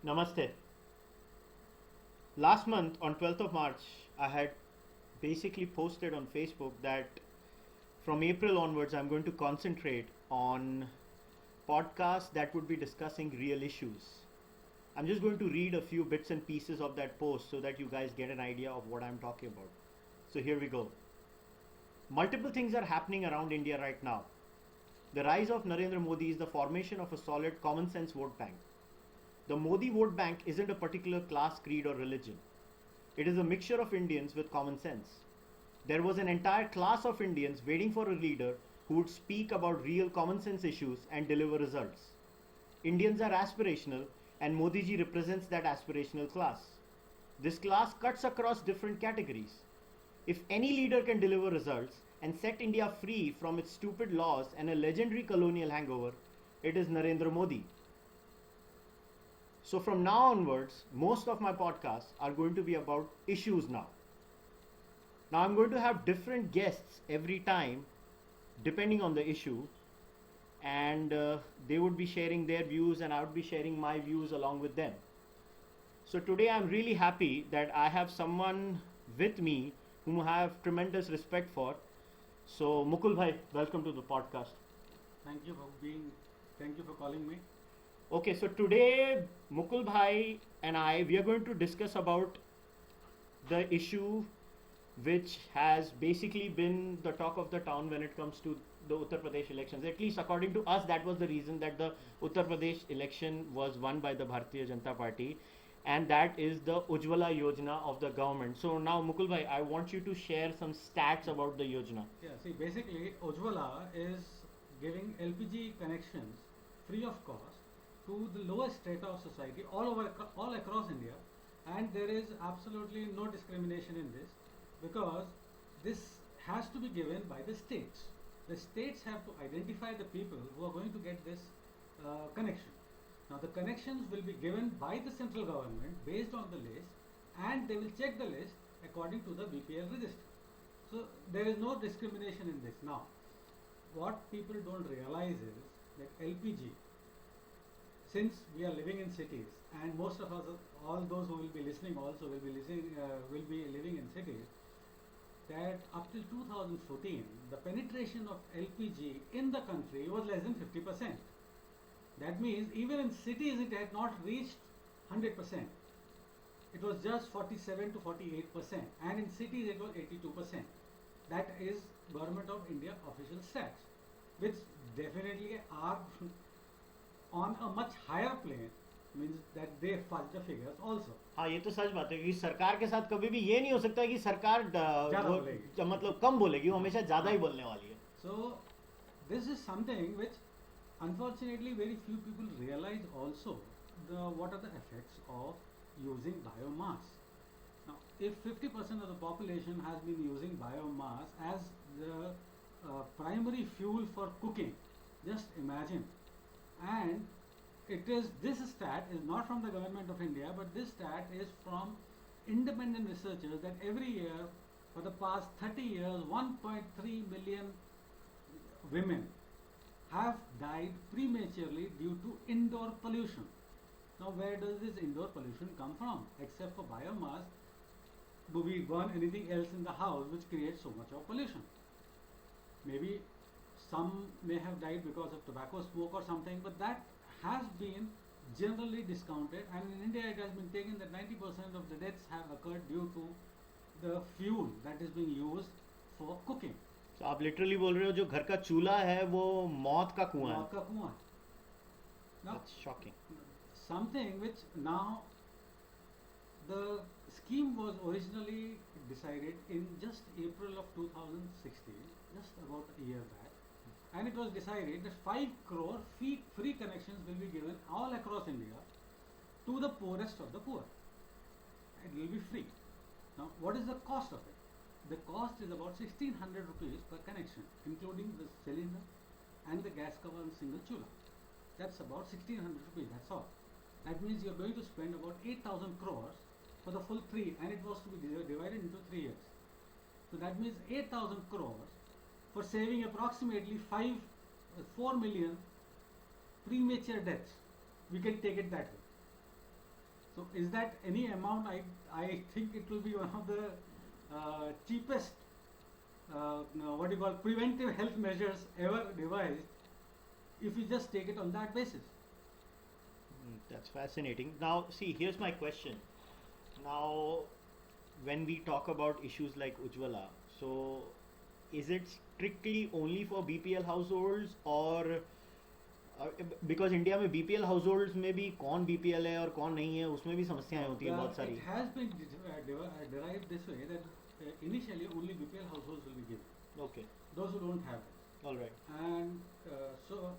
Namaste. Last month on 12th of March, I had basically posted on Facebook that from April onwards, I'm going to concentrate on podcasts that would be discussing real issues. I'm just going to read a few bits and pieces of that post so that you guys get an idea of what I'm talking about. So here we go. Multiple things are happening around India right now. The rise of Narendra Modi is the formation of a solid common sense vote bank. The Modi vote bank isn't a particular class, creed, or religion. It is a mixture of Indians with common sense. There was an entire class of Indians waiting for a leader who would speak about real common sense issues and deliver results. Indians are aspirational, and Modi ji represents that aspirational class. This class cuts across different categories. If any leader can deliver results and set India free from its stupid laws and a legendary colonial hangover, it is Narendra Modi. So from now onwards, most of my podcasts are going to be about issues now. Now I'm going to have different guests every time depending on the issue, and they would be sharing their views and I would be sharing my views along with them. So today I'm really happy that I have someone with me whom I have tremendous respect for. So Mukul bhai, welcome to the podcast. Thank you for calling me. Okay, so today Mukul bhai and we are going to discuss about the issue which has basically been the talk of the town when it comes to the Uttar Pradesh elections. At least according to us, that was the reason that the Uttar Pradesh election was won by the Bharatiya Janata Party, and that is the Ujjwala Yojana of the government. So now Mukul bhai, I want you to share some stats about the Yojana. Yeah, see, basically, Ujjwala is giving LPG connections free of cost to the lowest strata of society all across India, and there is absolutely no discrimination in this because this has to be given by the states. The states have to identify the people who are going to get this connection. Now, the connections will be given by the central government based on the list, and they will check the list according to the BPL register. So, there is no discrimination in this. Now, what people don't realize is that LPG, since we are living in cities, and most of us, all those who will be listening also will be living in cities, that up till 2014, the penetration of LPG in the country was less than 50%. That means even in cities it had not reached 100%. It was just 47 to 48%, and in cities it was 82%. That is Government of India official stats, which definitely are on a much higher plane, means that they fudge the figures also. हाँ, ये तो सच बात है कि सरकार के साथ कभी भी ये नहीं हो सकता कि सरकार मतलब कम बोलेगी, वो हमेशा ज्यादा ही बोलने वाली है. So this is something which unfortunately very few people realize also what are the effects of using biomass. Now, if 50% of the population has been using biomass as the primary fuel for cooking, just imagine. And this stat is not from the government of India, but this stat is from independent researchers that every year for the past 30 years 1.3 million women have died prematurely due to indoor pollution. Now, where does this indoor pollution come from? Except for biomass, do we burn anything else in the house which creates so much of pollution? Maybe some may have died because of tobacco smoke or something, but that has been generally discounted, and in India it has been taken that 90% of the deaths have occurred due to the fuel that is being used for cooking. तो आप literally बोल रहे हो जो घर का चूल्हा है वो मौत का कुआं है. मौत का कुआं. Now, That's shocking. something which now the scheme was originally decided in just April of 2016, just about a year back, and it was decided that 5 crore free connections will be given all across India to the poorest of the poor. It will be free. Now, what is the cost of it? The cost is about 1600 rupees per connection, including the cylinder and the gas cover and single chula. That's about 1600 rupees, that's all. That means you're going to spend about 8,000 crores for the full 3, and it was to be divided into 3 years. So that means 8,000 crores for saving approximately 4 million premature deaths. We can take it that way. So is that any amount? I think it will be one of the cheapest, what do you call, preventive health measures ever devised, if you just take it on that basis. That's fascinating. Now, see, here's my question. Now, when we talk about issues like Ujjwala, so is it strictly only for BPL households, or because India में BPL households में भी कौन BPL है और कौन नहीं है उसमें भी समस्याएं होती हैं बहुत सारी. It has been derived this way that initially only BPL households will be given. Okay. Those who don't have it. All right. And so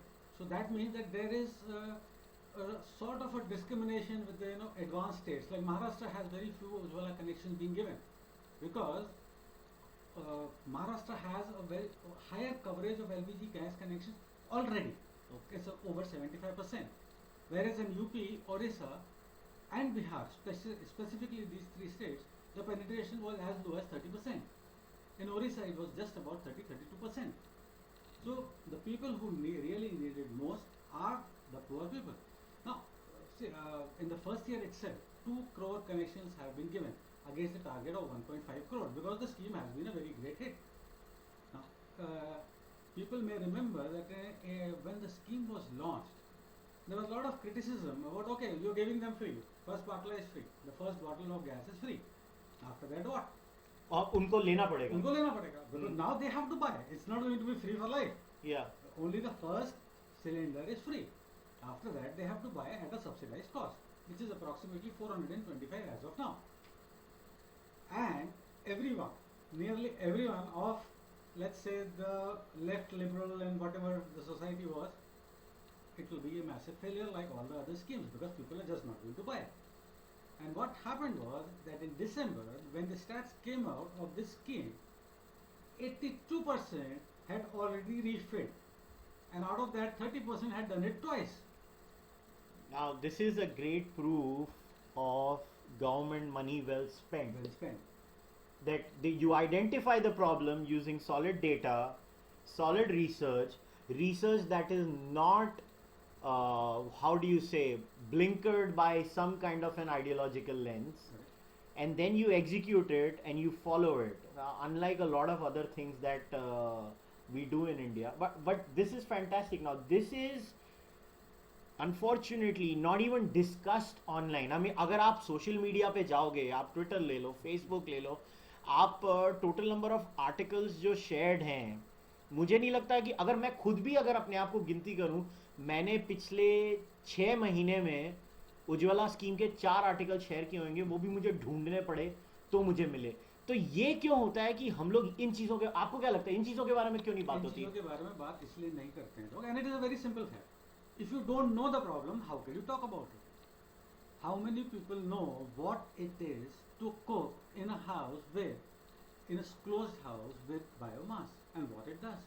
that means that there is a sort of a discrimination with the advanced states. Like Maharashtra has very few Ujjwala connections being given because Maharashtra has a very higher coverage of LPG gas connections already. Okay, so over 75%. Whereas in UP, Orissa, and Bihar, specifically these three states, the penetration was as low as 30%. In Orissa, it was just about 32%. So the people who really need it most are the poor people. Now, see, in the first year itself, 2 crore connections have been given against a target of 1.5 crore because the scheme has been a very great hit. Now, people may remember that when the scheme was launched, there was a lot of criticism about, okay, you're giving them free. First bottle is free. The first bottle of gas is free. After that, what? और उनको लेना पड़ेगा. उनको लेना पड़ेगा. Because now they have to buy. It's not going to be free for life. Yeah. Only the first cylinder is free. After that, they have to buy at a subsidized cost, which is approximately 425 as of now. And everyone, nearly everyone of, let's say, the left liberal and whatever the society was, it will be a massive failure like all the other schemes because people are just not going to buy it. And what happened was that in December, when the stats came out of this scheme, 82% had already refilled. And out of that, 30% had done it twice. Now, this is a great proof of government money well spent. Well spent. That you identify the problem using solid data, solid research that is not, how do you say, blinkered by some kind of an ideological lens. Right. And then you execute it and you follow it. Unlike a lot of other things that we do in India. But this is fantastic. Now, this is unfortunately not even discussed online. I mean, अगर आप social media पे जाओगे, आप Twitter ले लो, Facebook ले लो, आप total number of articles जो shared हैं, मुझे नहीं लगता कि अगर मैं खुद भी अगर अपने आप को गिनती करूं, मैंने पिछले 6 महीने में उज्ज्वला स्कीम के 4 आर्टिकल शेयर किए होंगे, वो भी मुझे ढूंढने पड़े तो मुझे मिले. तो ये क्यों होता है कि हम लोग इन चीज़ों के, आपको क्या लगता है इन चीज़ों के बारे में क्यों नहीं बात होती? इन चीज़ों के बारे में बात इसलिए नहीं करते हैं लोग. And it is a very simple fact. If you don't know the problem, how can you talk about it? How many people know what it is to cook in a house in a closed house with biomass and what it does?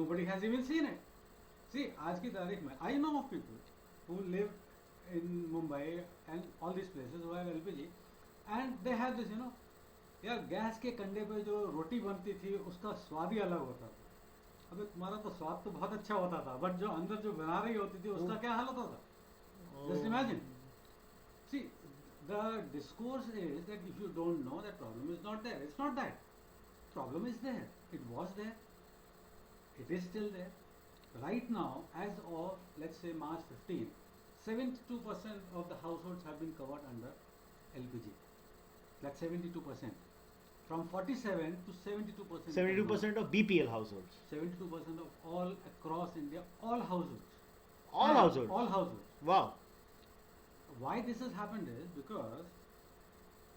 Nobody has even seen it. See, आज की तारीख में, I know of people who live in Mumbai and all these places who have LPG and they have this, यार gas के कंडे पे जो रोटी बनती थी उसका स्वाद ही अलग होता था. अबे तुम्हारा तो स्वाद तो बहुत अच्छा होता था, बट जो अंदर जो बना रही होती थी उसका क्या हाल होता था? Just imagine. See, the discourse is that if you don't know, that problem is not there. It's not that. Problem is there. It was there. It is still there. Right now, as of, let's say, March 15, 72% of the households have been covered under LPG. That's 72%. From 47 to 72%. 72% of BPL households. 72% of all across India, all households. All households? All households. Wow. Why this has happened is because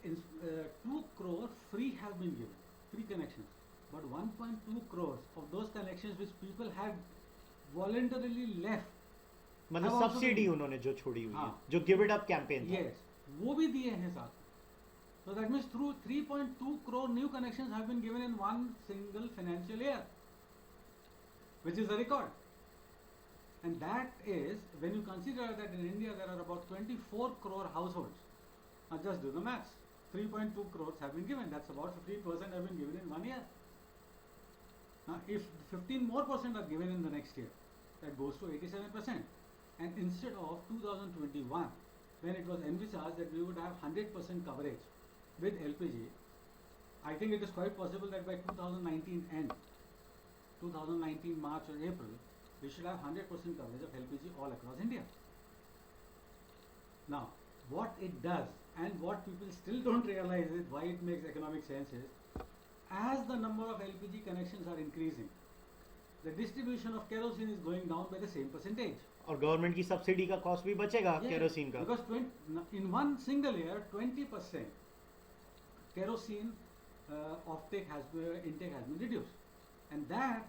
2 crore free have been given, free connections. But 1.2 crores of those connections which people had voluntarily left. मतलब subsidy उन्होंने जो छोड़ी हुई है, जो give it up campaign था. Yes, वो भी दिए हैं साथ. So that means through 3.2 crore new connections have been given in one single financial year, which is a record. And that is, when you consider that in India there are about 24 crore households. Now just do the maths. 3.2 crores have been given. That's about 15% have been given in 1 year. Now if 15% more are given in the next year, that goes to 87%. And instead of 2021, when it was envisaged that we would have 100% coverage with LPG, I think it is quite possible that by 2019 end, 2019 March or April, we should have 100% coverage of LPG all across India. Now, what it does and what people still don't realize is why it makes economic sense is, as the number of LPG connections are increasing, the distribution of kerosene is going down by the same percentage. और government की subsidy का cost भी बचेगा Yeah, kerosene का. because in one single year, 20% kerosene intake has been reduced, and that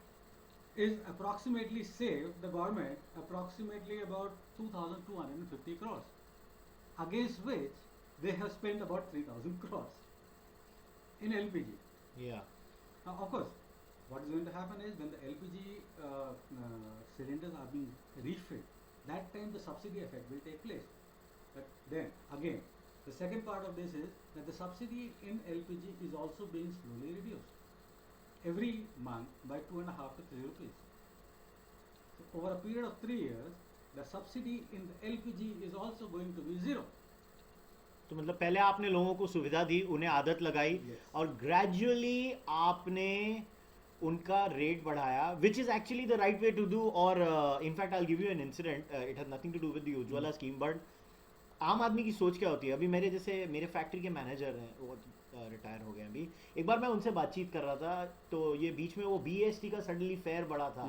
is approximately saved the government approximately about 2,250 crores, against which they have spent about 3,000 crores in LPG. Yeah. Now, of course, what is going to happen is when the LPG cylinders are being refilled, that time the subsidy effect will take place. But then again, the second part of this is that the subsidy in LPG is also being slowly reduced every month by 2.5 to 3 rupees. So over a period of 3 years, the subsidy in the LPG is also going to be zero. तो मतलब पहले आपने लोगों को सुविधा दी, उन्हें आदत लगाई, Yes. और ग्रेजुअली आपने उनका रेट बढ़ाया, which is actually the right way to do. और in fact I will give you an incident, it has nothing to do with the Ujjwala scheme, but आम आदमी की सोच क्या होती है. अभी मेरे जैसे मेरे फैक्ट्री के मैनेजर हैं, वो रिटायर हो गए अभी. एक बार मैं उनसे बातचीत कर रहा था, तो ये बीच में वो BST का सडनली फेयर बढ़ा था.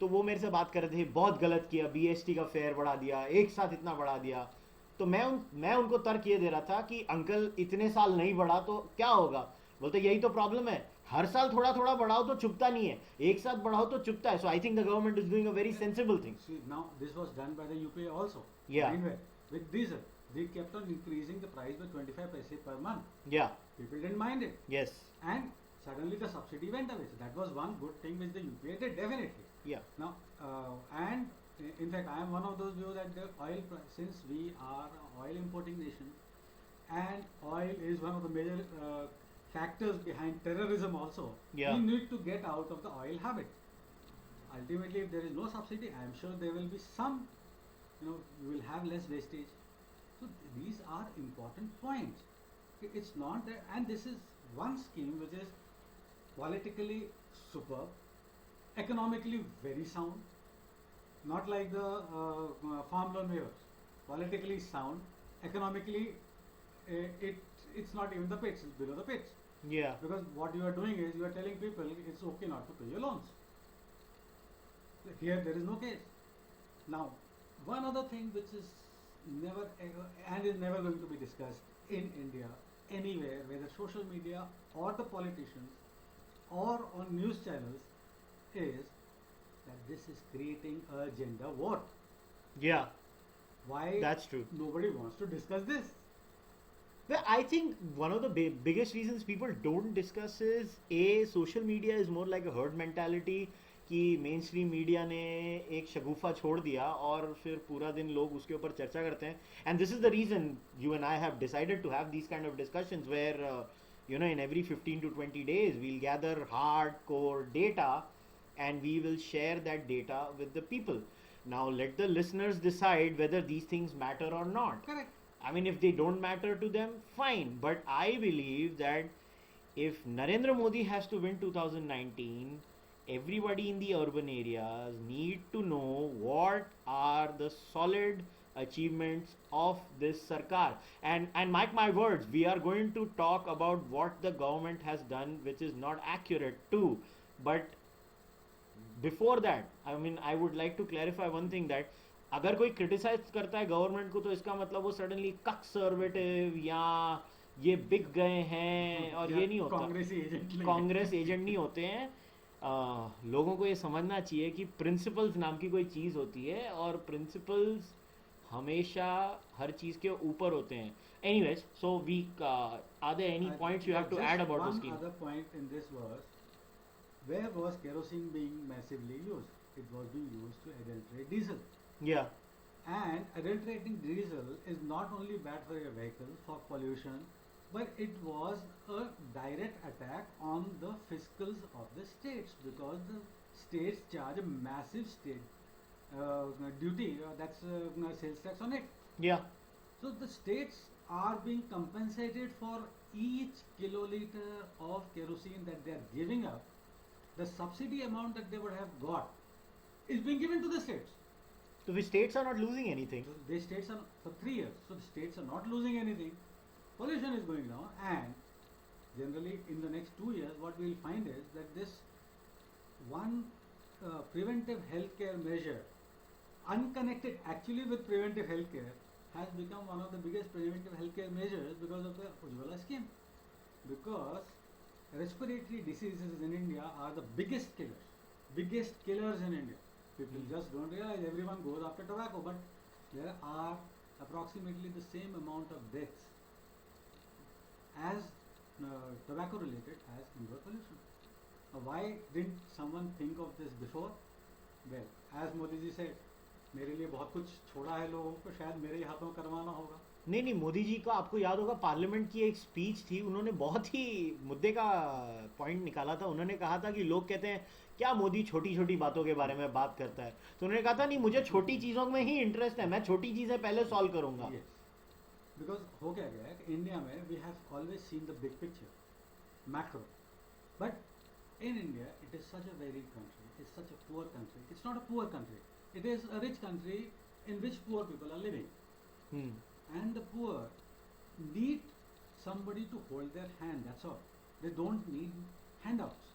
तो वो मेरे से बात कर रहे थे, बहुत गलत किया, BST का फेयर बढ़ा दिया, एक साथ इतना बढ़ा दिया. तो मैं उनको तर्क ये दे रहा था कि अंकल इतने साल नहीं बढ़ा तो क्या होगा. बोलते यही तो प्रॉब्लम है, हर साल थोड़ा थोड़ा बढ़ाओ तो चुपता नहीं है, एक साथ बढ़ाओ तो चुपता है. So I think the government is doing a very sensible thing. See, now this was done by the UPA also. Yeah. Anyway, with diesel, they kept on increasing the price by 25 paise per month. या. People didn't mind it. Yes. And suddenly the subsidy went away. So that was one good thing which the UPA did, definitely. या. Now, and in fact, I am one of those views that the since we are an oil importing nation, and oil is one of the major factors behind terrorism also, Yeah. we need to get out of the oil habit. Ultimately, if there is no subsidy, I am sure there will be some, you will have less wastage. So these are important points. It's not that, and this is one scheme which is politically superb, economically very sound, not like the farm loan waivers. Politically sound, economically it's not even the pits, it's below the pits. या. Because what you are doing is you are telling people it's okay not to pay your loans. Here there is no case. Now, one other thing which is never ever and is never going to be discussed in India anywhere, whether social media or the politicians or on news channels, is that this is creating a gender war. या. Why That's true. nobody wants to discuss this? Well, I think one of the biggest reasons people don't discuss is social media is more like a herd mentality. कि main stream media ने एक शगुफा छोड़ दिया और फिर पूरा दिन लोग उसके ऊपर चर्चा करते हैं. And this is the reason you and I have decided to have these kind of discussions where in every 15 to 20 days we'll gather hardcore data and we will share that data with the people. Now let the listeners decide whether these things matter or not. Correct. I mean, if they don't matter to them, fine. But I believe that if Narendra Modi has to win 2019, everybody in the urban areas need to know what are the solid achievements of this Sarkar. And mark my words, we are going to talk about what the government has done, which is not accurate too. But before that, I mean, I would like to clarify one thing, that अगर कोई criticise करता है government को तो इसका मतलब वो suddenly conservative या ये बिक गए हैं, और ये नहीं होता. कांग्रेस एजेंट नहीं होते हैं. लोगों को ये समझना चाहिए कि प्रिंसिपल्स नाम की कोई चीज़ होती है और प्रिंसिपल्स हमेशा हर चीज़ के ऊपर होते हैं. Anyways, so we are there any points you have to add about the scheme? One other point in this was, where was kerosene being massively used? It was being used to adulterate diesel. Yeah. And adulterating diesel is not only bad for your vehicle, for pollution, but it was a direct attack on the fiscals of the states, because the states charge a massive state duty, that's sales tax on it. Yeah. So the states are being compensated for each kiloliter of kerosene that they are giving up. The subsidy amount that they would have got is being given to the states. So the states are not losing anything. So the states are for 3 years. So the states are not losing anything. Pollution is going down, and generally in the next 2 years, what we will find is that this one preventive healthcare measure, unconnected actually with preventive healthcare, has become one of the biggest preventive healthcare measures because of the Ujjwala scheme. Because respiratory diseases in India are the biggest killers in India. People just don't realize. Everyone goes after tobacco, but there are approximately the same amount of deaths as tobacco related as indoor pollution. Why didn't someone think of this before? Well, as Modi ji said, मेरे लिए बहुत कुछ छोड़ा है लोगों को, शायद मेरे ही हाथों करवाना होगा. नहीं नहीं, मोदी जी का आपको याद होगा पार्लियामेंट की एक स्पीच थी, उन्होंने बहुत ही मुद्दे का पॉइंट निकाला था. उन्होंने कहा था कि लोग कहते हैं क्या मोदी छोटी छोटी बातों के बारे में बात करता है, तो उन्होंने कहा था नहीं, मुझे छोटी चीज़ों में ही इंटरेस्ट है, मैं छोटी चीज़ें पहले सॉल्व करूंगा. Yes. Because हो क्या गया है कि इंडिया में we have always seen the big picture, macro, but in India it is such a varied country, it is such a poor country. It's not a poor country, it is a rich country in which poor people are living, hmm. and the poor need somebody to hold their hand. That's all. They don't need handouts.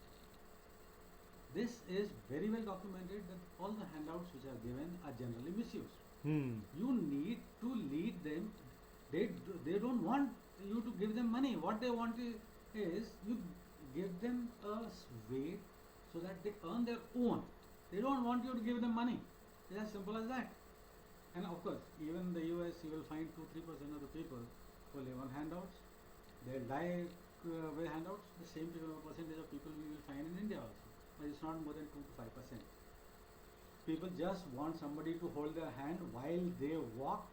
This is very well documented that all the handouts which are given are generally misused. Hmm. You need to lead them. They don't want you to give them money. What they want is you give them a way so that they earn their own. They don't want you to give them money. It's as simple as that. And of course, even in the US, you will find 2-3% of the people who live on handouts. They'll die with handouts. The same percentage of people we will find in India also, but it's not more than 2 to 5%. People just want somebody to hold their hand while they walk.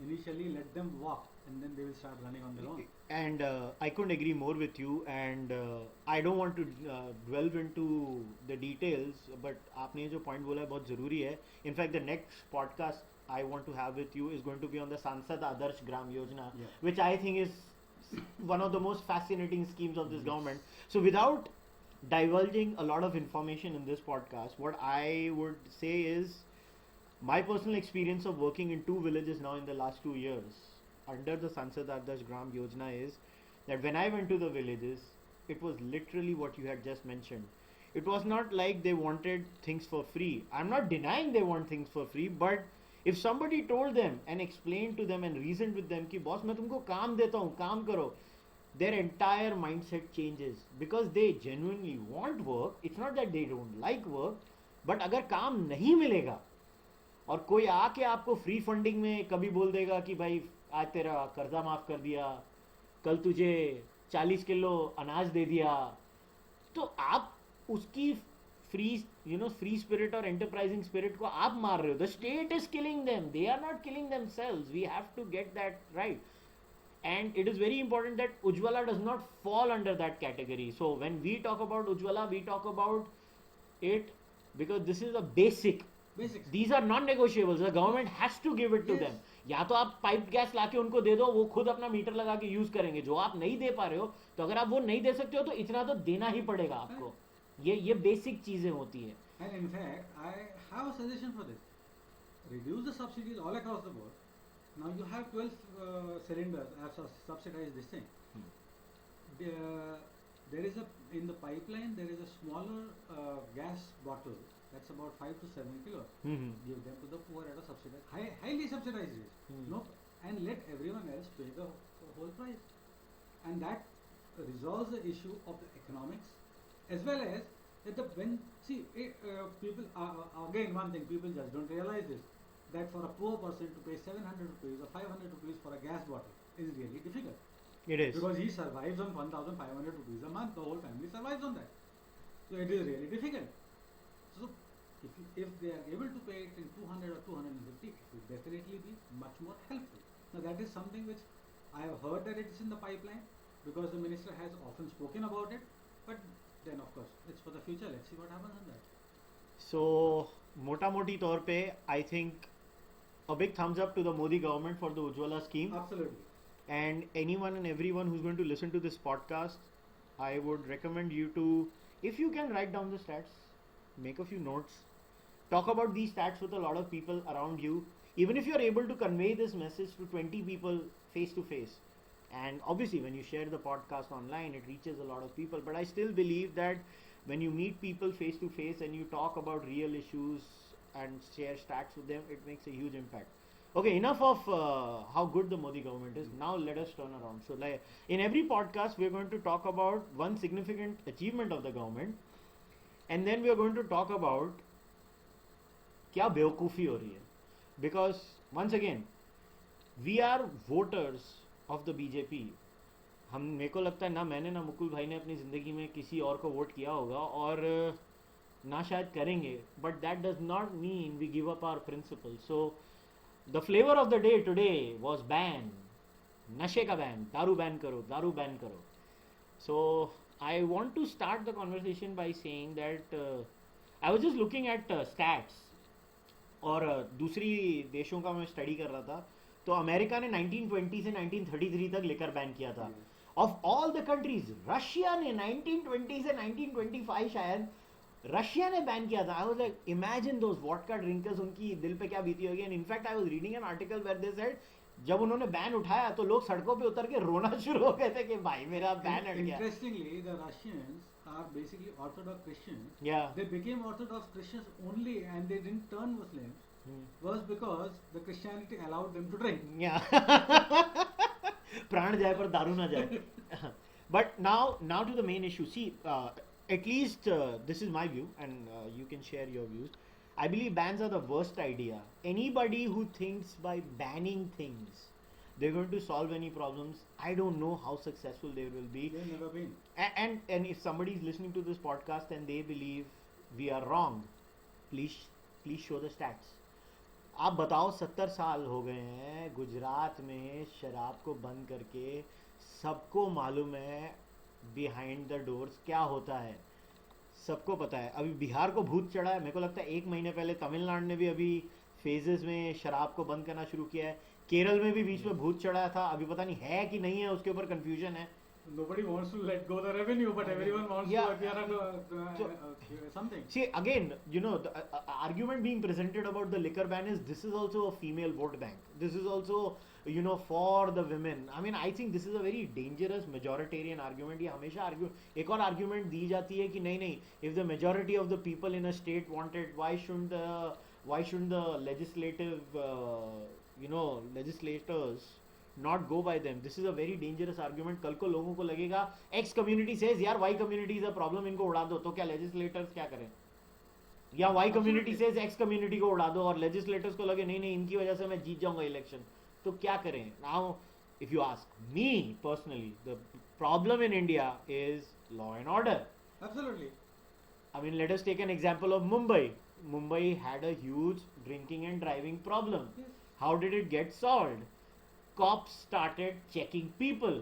Initially, let them walk, and then they will start running on their own. And I couldn't agree more with you, and I don't want to delve into the details, but आपने जो point बोला है बहुत ज़रूरी है. In fact, the next podcast I want to have with you is going to be on the Sansad Adarsh Gram Yojana, Yeah. which I think is one of the most fascinating schemes of this government. So without divulging a lot of information in this podcast, what I would say is my personal experience of working in 2 villages now in the last 2 years under the Sansad Adarsh Gram Yojana is that when I went to the villages, it was literally what you had just mentioned. It was not like they wanted things for free. I'm not denying they want things for free, but if somebody told them and explained to them and reasoned with them कि boss मैं तुमको काम देता हूँ, काम करो, their entire mindset changes because they genuinely want work. It's not that they don't like work, but अगर काम नहीं मिलेगा और कोई आके आपको फ्री फंडिंग में कभी बोल देगा कि भाई आज तेरा कर्जा माफ कर दिया, कल तुझे 40 किलो अनाज दे दिया, तो आप उसकी फ्री स्पिरिट और एंटरप्राइजिंग स्पिरिट को आप मार रहे हो. The state is killing them, they are not killing themselves. We have to get that right. And it is very important that Ujjwala does not fall under that category. So when we talk about Ujjwala, we talk about it because this is a basic. Basics. These are non-negotiables. The government has to give it to Yes. them. या तो आप pipe gas लाके उनको दे दो, वो खुद अपना metre लगा के यूज करेंगे. जो आप नहीं दे पा रहे हो, तो अगर आप वो नहीं दे सकते हो तो इतना तो देना ही पड़ेगा आपको. ये बेसिक चीजें होती है. And in fact, I have a suggestion for this. Reduce the subsidies all across the board. Now you have 12 cylinders as a subsidized this thing. There is in the pipeline there is a smaller gas bottle that's about 5 to 7 kilos. Mhm. Give them to the poor at a subsidized, highly subsidized rate. No, and let everyone else pay the whole price. And that resolves the issue of the economics as well as that people again one thing people just don't realize this, that for a poor person to pay 700 rupees or 500 rupees for a gas bottle is really difficult. It is. Because he survives on 1,500 rupees a month. The whole family survives on that. So it is really difficult. So if they are able to pay it in 200 or 250, it will definitely be much more helpful. Now that is something which I have heard that it is in the pipeline because the minister has often spoken about it. But then of course it's for the future. Let's see what happens on that. So मोटा मोटी तौर पे I think a big thumbs up to the Modi government for the Ujjwala scheme. Absolutely. And anyone and everyone who's going to listen to this podcast, I would recommend you to, if you can, write down the stats, make a few notes, talk about these stats with a lot of people around you. Even if you're able to convey this message to 20 people face to face, and obviously when you share the podcast online, it reaches a lot of people. But I still believe that when you meet people face to face and you talk about real issues and share stats with them, it makes a huge impact. Okay, enough of how good the Modi government is. Now let us turn around. So, like in every podcast, we are going to talk about one significant achievement of the government, and then we are going to talk about क्या बेवकूफ़ी हो रही है. Because once again, we are voters of the BJP. हम, मेरे को लगता है ना मैंने ना मुकुल भाई ने अपनी ज़िंदगी में किसी और को वोट किया होगा, और ना शायद करेंगे. But that does not mean we give up our principles. So the flavor of the day today was ban. नशे का ban. दारू बैन करो, दारू बैन करो. So I want to start the conversation by saying that I was just looking at stats. और दूसरी देशों का मैं स्टडी कर रहा था. तो अमेरिका ने 1920 से 1933 तक लिकर बैन किया था. Of all the countries, Russia ने 1920 से 1925 शायद रशिया ने बैन किया था. I was like, imagine those vodka drinkers, उनकी दिल पे क्या बीती होगी. And in fact I was reading an article where they said जब उन्होंने बैन उठाया तो लोग सड़कों पे उतर के रोना शुरू हो गए थे कि भाई मेरा बैन हट गया. Interestingly, the Russians are basically Orthodox Christians. Yeah. They became Orthodox Christians only, and they didn't turn Muslims, was because the Christianity allowed them to drink. Yeah. प्राण जाए पर दारू ना जाए. But now to the main issue. See, at least this is my view, and you can share your views. I believe bans are the worst idea. Anybody who thinks by banning things they're going to solve any problems, I don't know how successful they will be. They've never been. And if somebody is listening to this podcast and they believe we are wrong, please show the stats. आप बताओ, 70 साल हो गए हैं गुजरात में शराब को बंद करके. सबको मालूम है बिहाइंड द डोर्स क्या होता है, सबको पता है. अभी बिहार को भूत चढ़ा है. मेरे को लगता है 1 महीने पहले तमिलनाडु ने भी अभी फेजेस में शराब को बंद करना शुरू किया है. केरल में भी बीच में भूत चढ़ा था. अभी पता नहीं है कि नहीं है, उसके ऊपर कंफ्यूजन है. Nobody wants to let go the revenue, but everyone wants Yeah. to appear under something. See, again, you know, the argument being presented about the liquor ban is this is also a female vote bank. This is also, you know, for the women. I mean, I think this is a very dangerous majoritarian argument. ये हमेशा एक और argument दी जाती है कि नहीं, if the majority of the people in a state want it, why shouldn't the legislative, legislators not go by them. This is a very dangerous argument. कल को लोगों को लगेगा X community says यार Y community is a problem, इनको उड़ा दो. तो क्या legislators क्या करें? या Y community says X community को उड़ा दो और legislators को लगे नहीं इनकी वजह से मैं जीत जाऊंगा इलेक्शन. तो क्या करें? Now if you ask me personally, the problem in India is law and order. Absolutely. I mean, let us take an example of Mumbai. Mumbai had a huge drinking and driving problem. Yes. How did it get solved? Cops started checking people.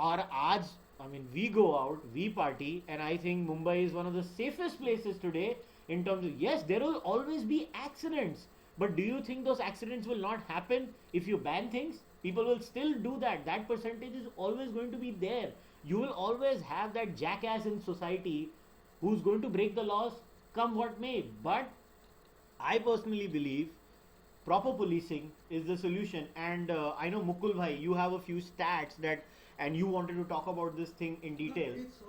और आज, I mean, we go out, we party, and I think Mumbai is one of the safest places today in terms of, yes, there will always be accidents, but do you think those accidents will not happen if you ban things? People will still do that. That percentage is always going to be there. You will always have that jackass in society who's going to break the laws come what may. But I personally believe proper policing is the solution. And I know Mukul bhai, you have a few stats that, and you wanted to talk about this thing in detail. No, it's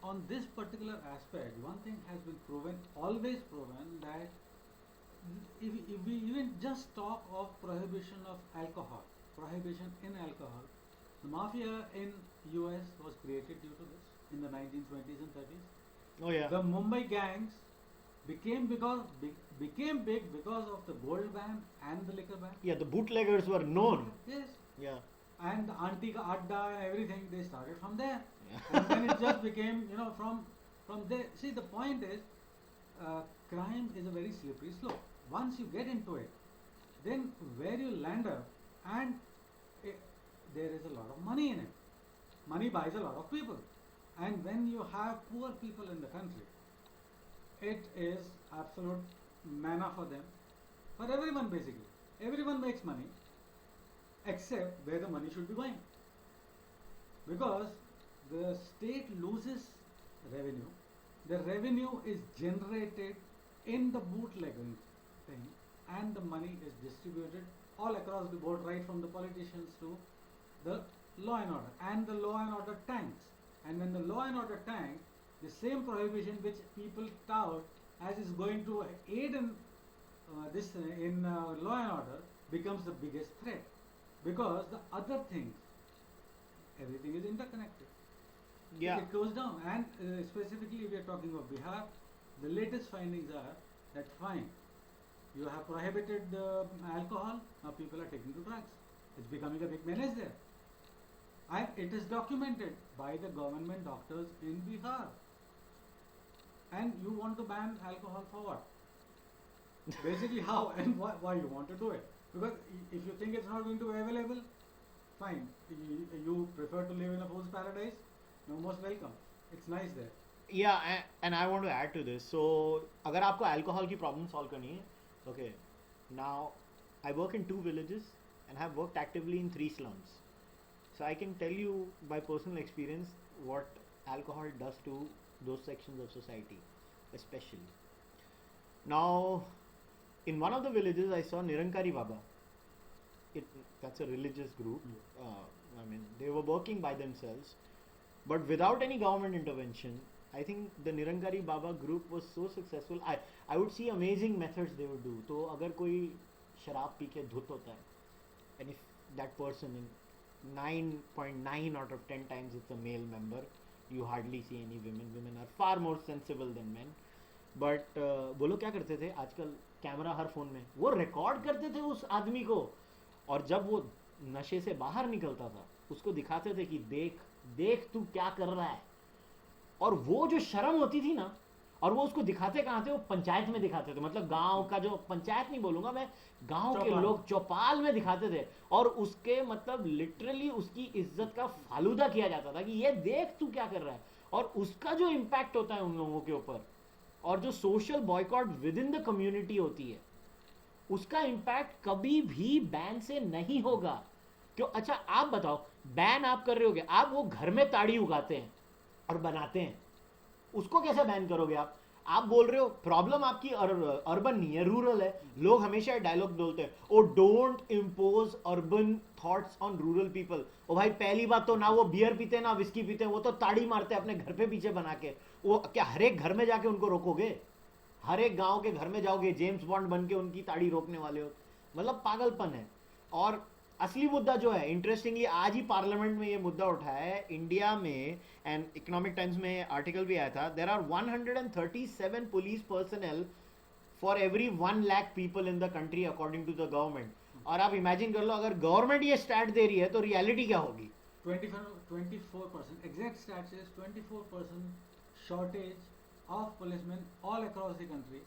on this particular aspect. One thing has been proven, always proven, that if we even just talk of prohibition of alcohol, prohibition in alcohol, the mafia in US was created due to this in the 1920s and 30s. Oh yeah. The Mumbai gangs became big because of the gold ban and the liquor ban. Yeah, the bootleggers were known. Yes. Yeah. And the Auntie Ka Adda and everything, they started from there. Yeah. And then it just became, from there. See, the point is, crime is a very slippery slope. Once you get into it, then where you land up, and there is a lot of money in it. Money buys a lot of people. And when you have poor people in the country, it is absolute manna for them. for everyone basically. Everyone makes money except where the money should be going. Because the state loses revenue, the revenue is generated in the bootlegging thing, and the money is distributed all across the board, right from the politicians to the law and order, and the law and order tanks. And when the law and order tank, the same prohibition which people tout as is going to aid in law and order becomes the biggest threat, because the other things, everything is interconnected. Yeah. It goes down, and specifically we are talking of Bihar. The latest findings are that fine, you have prohibited alcohol, now people are taking to drugs. It's becoming a big menace there. And it is documented by the government doctors in Bihar. And you want to ban alcohol for what? Basically how and why you want to do it? Because if you think it's not going to be available, fine. You prefer to live in a fool's paradise? You're most welcome. It's nice there. Yeah, and I want to add to this. So, अगर आपको alcohol की problem solve करनी है, okay. Now, I work in 2 villages and have worked actively in 3 slums. So I can tell you by personal experience what alcohol does to those sections of society, especially. Now, in one of the villages, I saw Nirankari Baba. That's a religious group. I mean, they were working by themselves, but without any government intervention. I think the Nirankari Baba group was so successful. I would see amazing methods they would do. तो अगर कोई शराब P के धुत होता है, and if that person in 9.9 out of 10 times it's a male member, you hardly see any women. Women are far more sensible than men. But वो लोग क्या करते थे, आजकल कैमरा हर फोन में, वो रिकॉर्ड करते थे उस आदमी को, और जब वो नशे से बाहर निकलता था उसको दिखाते थे कि देख देख तू क्या कर रहा है. और वो जो शर्म होती थी ना, और वो उसको दिखाते कहाँ थे, वो पंचायत में दिखाते थे. मतलब गांव का जो, पंचायत नहीं बोलूंगा मैं, गांव के लोग चौपाल में दिखाते थे, और उसके मतलब लिटरली उसकी इज्जत का फालूदा किया जाता था कि ये देख तू क्या कर रहा है. और उसका जो इम्पैक्ट होता है उन लोगों के ऊपर, और जो social boycott with in the community होती है, उसका इम्पैक्ट कभी भी बैन से नहीं होगा. क्यों? अच्छा आप बताओ, बैन आप कर रहे होगे, आप वो घर में ताड़ी उगाते हैं और बनाते हैं, उसको कैसे बैन करोगे आप? आप बोल रहे हो प्रॉब्लम आपकी अर्बन नहीं है, रूरल है. लोग हमेशा डायलॉग बोलते हैं, oh don't impose urban thoughts on rural people. ओ भाई, पहली बात तो ना वो बियर पीते ना विस्की पीते, वो तो ताड़ी मारते हैं अपने घर पे पीछे बना के. वो क्या हर एक घर में जाके उनको रोकोगे? हर एक गांव के घर में जाओगे, जेम्स बॉन्ड बन के उनकी ताड़ी रोकने वाले हो? मतलब पागलपन है. और असली मुद्दा जो है, इंटरेस्टिंगली आज ही पार्लियामेंट में ये मुद्दा उठाया है इंडिया में, एंड इकोनॉमिक टाइम्स में आर्टिकल भी आया था. There are 137 police personnel for every 1 lakh people in the country according to the government. और आप इमेजिन कर लो, अगर गवर्नमेंट ये स्टैट दे रही है तो रियलिटी क्या होगी? 24%, exact stats is 24% shortage of policemen all across the country,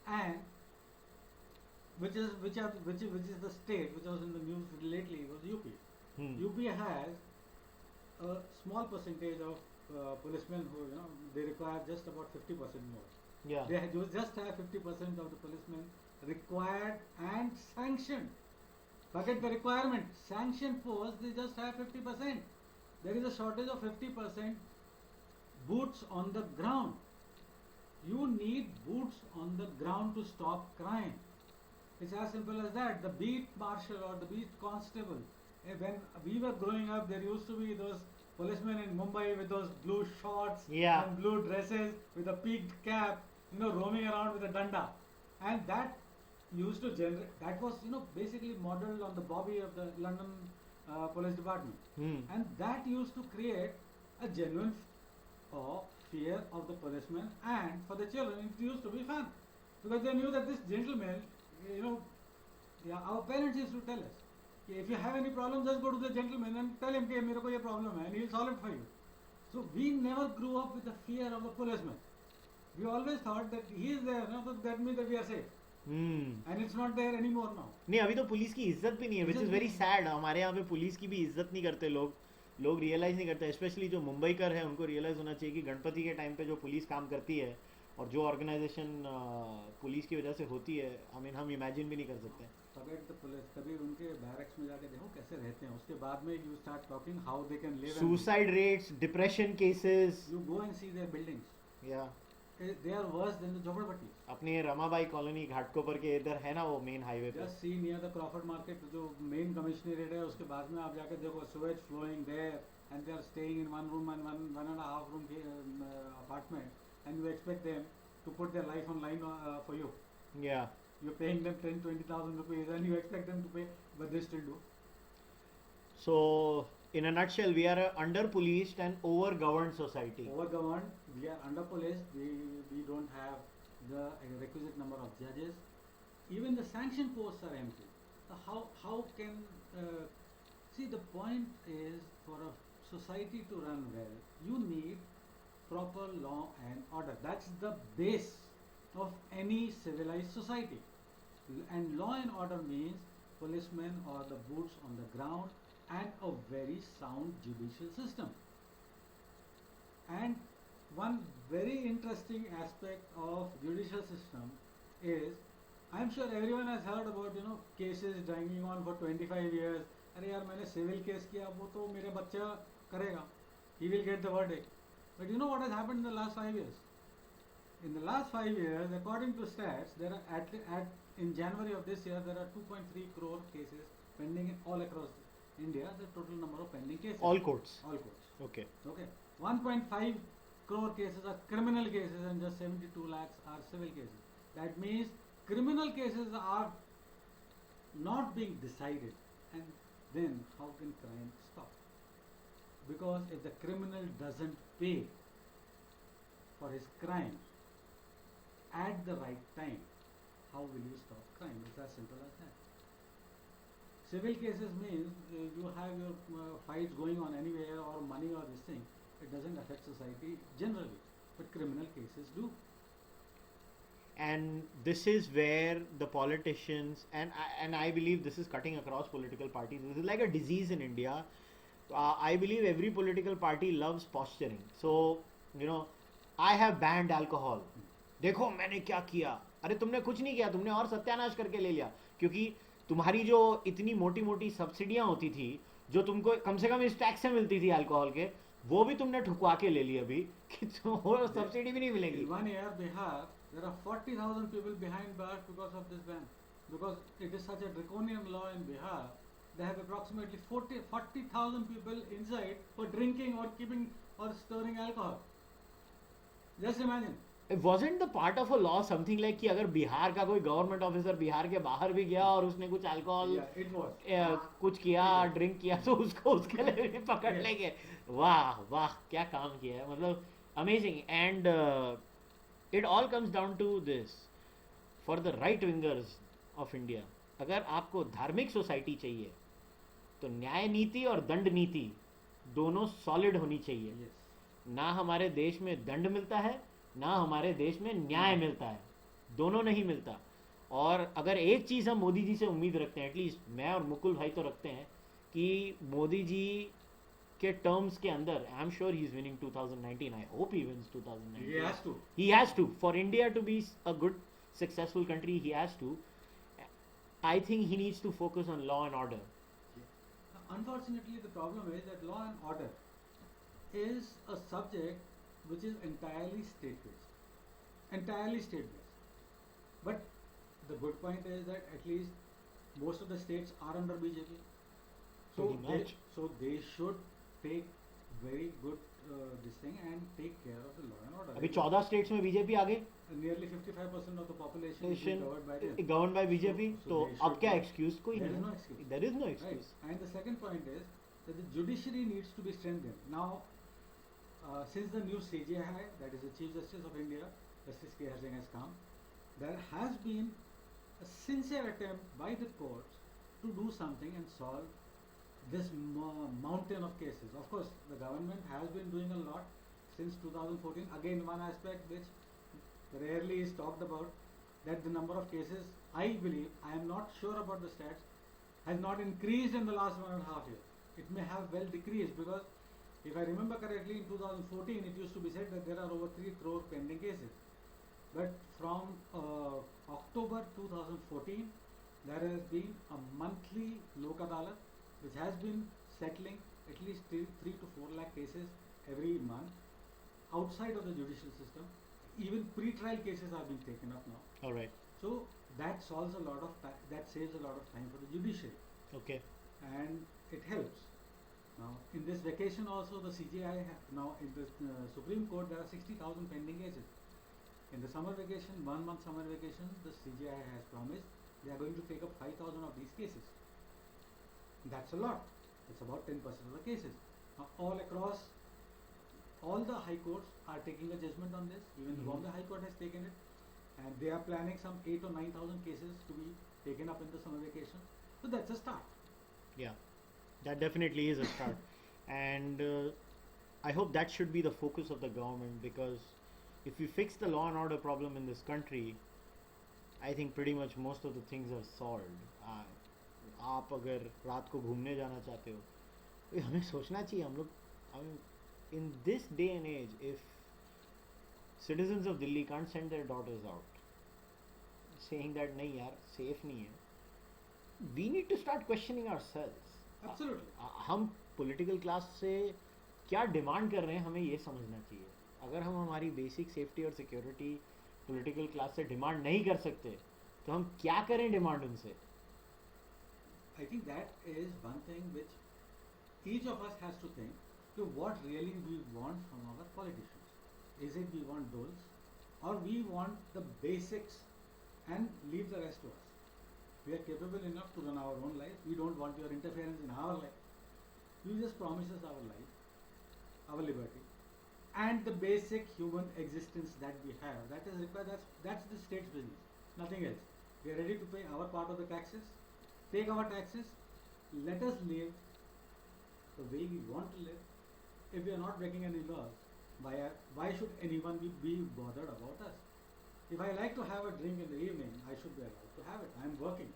and which is the state which was in the news lately was UP. UP has a small percentage of policemen who, they require just about 50% more. Yeah. They just have 50% of the policemen required and sanctioned. Forget the requirement. Sanctioned force, they just have 50%. There is a shortage of 50% boots on the ground. You need boots on the ground to stop crime. It's as simple as that. The beat marshal or the beat constable, when we were growing up, there used to be those policemen in Mumbai with those blue shorts and blue dresses with a peaked cap, roaming around with a danda. And that used to generate, that was, basically modeled on the Bobby of the London Police Department. And that used to create a genuine fear of the policemen, and for the children it used to be fun, because they knew that this gentleman, our parents used to tell us, if you have any problem, just go to the gentleman and tell him, mere ko ye problem hai, and he'll solve it for you. So we never grew up with the fear of a policeman. We always thought that he is there, so that means that we are safe. And it's not there anymore now. नहीं, अभी तो police की इज्जत भी नहीं है, which is very sad. हमारे यहाँ पे पुलिस की भी इज्जत नहीं करते लोग रियलाइज नहीं करते. स्पेशली जो मुंबईकर है, उनको रियलाइज होना चाहिए कि गणपति के टाइम पे जो पुलिस काम करती है, और जो ऑर्गेनाइजेशन पुलिस की वजह से होती है, आई मीन हम इमेजिन भी नहीं कर सकते. Forget the police. कभी उनके बैरक्स में जाके देखो कैसे रहते हैं. उसके बाद में you start talking how they can live. Suicide rates, depression cases. You go and see their buildings. Yeah. They are worse than the झोपड़पट्टी. अपने रमाबाई कॉलोनी घाटकोपर के इधर है ना वो मेन हाईवे पे. Just see near the Crawford Market जो main commissionerate है उसके बाद में आप जाके देखो sewage flowing there and they are staying in one room and one and a half room apartment and you expect them to put their life on line for you. Yeah. You're paying them 10,000-20,000 rupees and you expect them to pay, but they still do. So, in a nutshell, we are a under-policed and over-governed society. Overgoverned, we are under-policed, we don't have the requisite number of judges. Even the sanction posts are empty. How can... see, the point is, for a society to run well, you need proper law and order. That's the base of any civilized society. And law and order means policemen or the boots on the ground and a very sound judicial system. And one very interesting aspect of judicial system is, I'm sure everyone has heard about cases dragging on for 25 years. अरे यार मैंने civil case किया वो तो मेरे बच्चा करेगा. He will get the verdict. But you know what has happened in the last 5 years? In the last 5 years, according to stats, there are in January of this year there are 2.3 crore cases pending all across India. The total number of pending cases. All courts. All courts. Okay. Okay. 1.5 crore cases are criminal cases and just 72 lakhs are civil cases. That means criminal cases are not being decided, and then how can crime stop? Because if the criminal doesn't pay for his crime at the right time, how will you stop crime? It's as simple as that. Civil cases means you have your fights going on anywhere or money or this thing. It doesn't affect society generally, but criminal cases do. And this is where the politicians and I believe this is cutting across political parties. This is like a disease in India. I believe every political party loves posturing. So I have banned alcohol. देखो मैंने क्या किया. अरे तुमने कुछ नहीं किया, तुमने और सत्यानाश करके ले लिया. क्योंकि तुम्हारी जो इतनी मोटी मोटी सब्सिडियां होती थी जो तुमको कम से कम इस टैक्स से मिलती थी अल्कोहल के, वो भी तुमने ठुकवा के ले ली अभी कि वो सब्सिडी भी नहीं मिलेगी. One year Bihar, there are 40,000 people behind bars because of this ban. Because it is such a draconian law in Bihar, they have approximately 40,000 people inside for drinking or keeping or storing alcohol. Just imagine. Wasn't the part of a law something like कि अगर बिहार का कोई government officer Bihar के बाहर भी गया और उसने कुछ अल्कोहल कुछ किया, ड्रिंक किया, तो उसको उसके लिए भी पकड़ लेंगे. वाह वाह क्या काम किया है, मतलब amazing. And it all comes down to this, for the right wingers of India, अगर आपको धार्मिक सोसाइटी चाहिए तो न्याय नीति और दंड नीति दोनों सॉलिड होनी चाहिए. ना हमारे देश में दंड मिलता है, ना हमारे देश में न्याय मिलता है, दोनों नहीं मिलता. और अगर एक चीज़ हम मोदी जी से उम्मीद रखते हैं, एटलीस्ट मैं और मुकुल भाई तो रखते हैं, कि मोदी जी के टर्म्स के अंदर, I am sure he is winning 2019. I hope he wins 2019. He has to. For India to be a good, successful country, he has to. I think he needs to focus on law and order. Unfortunately, the problem is that law and order is a subject which is entirely state-based. Entirely state-based. But the good point is that at least most of the states are under BJP. So they should take very good this thing and take care of the law and order. अभी 14 states में BJP आ गई. Nearly 55% of the population is governed by BJP. तो अब क्या excuse कोई नहीं. There is no excuse. There is no excuse. Right. And the second point is that the judiciary needs to be strengthened. Now, since the new CJI, that is the Chief Justice of India, Justice K.R. Singh has come, there has been a sincere attempt by the courts to do something and solve this mountain of cases. Of course, the government has been doing a lot since 2014. Again, one aspect which rarely is talked about, that the number of cases, I believe, I am not sure about the stats, has not increased in the last 1.5 years. It may have well decreased, because if I remember correctly, in 2014 it used to be said that there are over 3 crore pending cases. But from October 2014, there has been a monthly Lok Adalat which has been settling at least 3 to 4 lakh cases every month outside of the judicial system. Even pre-trial cases are being taken up now. All right. So that solves a lot of that saves a lot of time for the judiciary, Okay. and it helps. Now in this vacation also the CJI now in the Supreme Court there are 60,000 pending cases. In the summer vacation, 1 month summer vacation, the CJI has promised they are going to take up 5,000 of these cases. That's a lot. It's about 10% of the cases. Now all across, all the high courts are taking a judgment on this. Even the Mhm. Bombay High Court has taken it, and they are planning some 8 or 9,000 cases to be taken up in the summer vacation. So that's a start. Yeah, that definitely is a start, and I hope that should be the focus of the government, because if we fix the law and order problem in this country, I think pretty much most of the things are solved. आप अगर रात को घूमने जाना चाहते हो, तो हमें सोचना चाहिए हम लोग, in this day and age, if citizens of Delhi can't send their daughters out, saying that नहीं यार safe नहीं है, we need to start questioning ourselves. Absolutely. हम पॉलिटिकल क्लास से क्या डिमांड कर रहे हैं, हमें ये समझना चाहिए. अगर हम हमारी बेसिक सेफ्टी और सिक्योरिटी पॉलिटिकल क्लास से डिमांड नहीं कर सकते, तो हम क्या करें डिमांड उनसे. I think that is one thing which each of us has to think to what really we want from our politicians. Is it we want doles, or we want the basics and leave the rest to us? We are capable enough to run our own life. We don't want your interference in our life. You just promise us our life, our liberty, and the basic human existence that we have. That is required. That's the state's business. Nothing else. We are ready to pay our part of the taxes. Take our taxes. Let us live the way we want to live. If we are not breaking any laws, why should anyone be bothered about us? If I like to have a drink in the evening, I should be allowed to have it. I am working.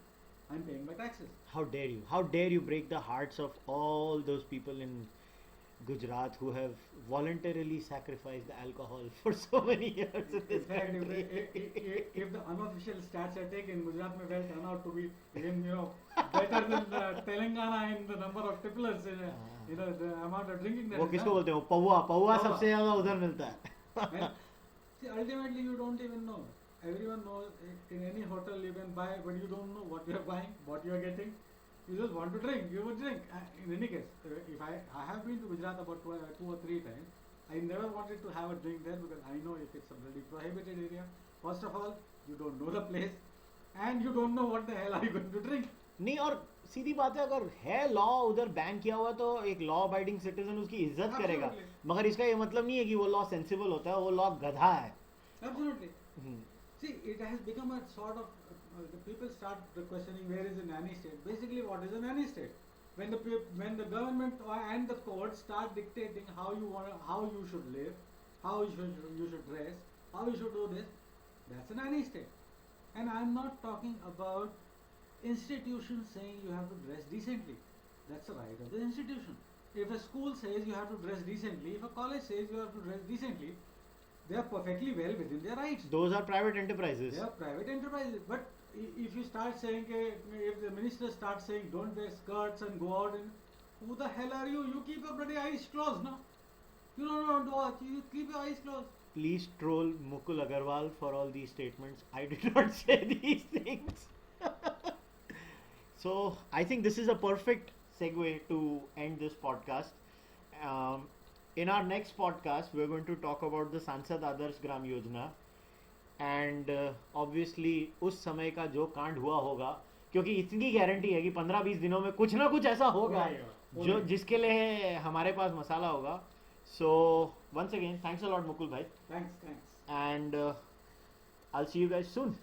I am paying my taxes. How dare you? How dare you break the hearts of all those people in Gujarat who have voluntarily sacrificed the alcohol for so many years in In this fact, country. if the unofficial stats are taken, Gujarat may well turn out to be even better than Telangana in the number of tipplers, the amount of drinking that वो is किसको done. बोलते हैं, पौवा पौवा पौवा. सबसे ज्यादा उधर मिलता है. And see, ultimately you don't even know. Everyone knows in any hotel you can buy, but you don't know what you are buying, what you are getting. You just want to drink, you would drink. In any case, if I have been to Gujarat about 2 or 3 times, I never wanted to have a drink there because I know if it's a really prohibited area, first of all, you don't know the place, and you don't know what the hell are you going to drink. नहीं, और सीधी बात है, अगर है law उधर ban किया हुआ तो एक लॉ अबाइडिंग सिटीजन उसकी इज्जत करेगा. Absolutely. मगर इसका ये मतलब नहीं है कि वो लॉ सेंसिबल होता है, वो लॉ गधा है. Absolutely. See, it has become a sort of the people start questioning where is a nanny state. Basically, what is a nanny state? When the government and the courts start dictating how you should live, how you should dress, how you should do this, that's a nanny state. And I'm not talking about institutions saying you have to dress decently. That's the right of the institution. If a school says you have to dress decently, if a college says you have to dress decently, they are perfectly well within their rights. Those are private enterprises. They are private enterprises. But if you start saying, if the minister starts saying don't wear skirts and go out, and who the hell are you? You keep your bloody eyes closed, no? You don't want to watch. You keep your eyes closed. Please troll Mukul Agarwal for all these statements. I did not say these things. So I think this is a perfect segue to end this podcast. In our next podcast, we're going to talk about the Sansad Adarsh Gram Yojana, and obviously उस समय का जो कांड हुआ होगा, क्योंकि इतनी guarantee है कि 15-20 दिनों में कुछ ना कुछ ऐसा होगा जो जिसके लिए हमारे पास मसाला होगा. So once again, thanks a lot Mukul bhai, Thanks. and I'll see you guys soon.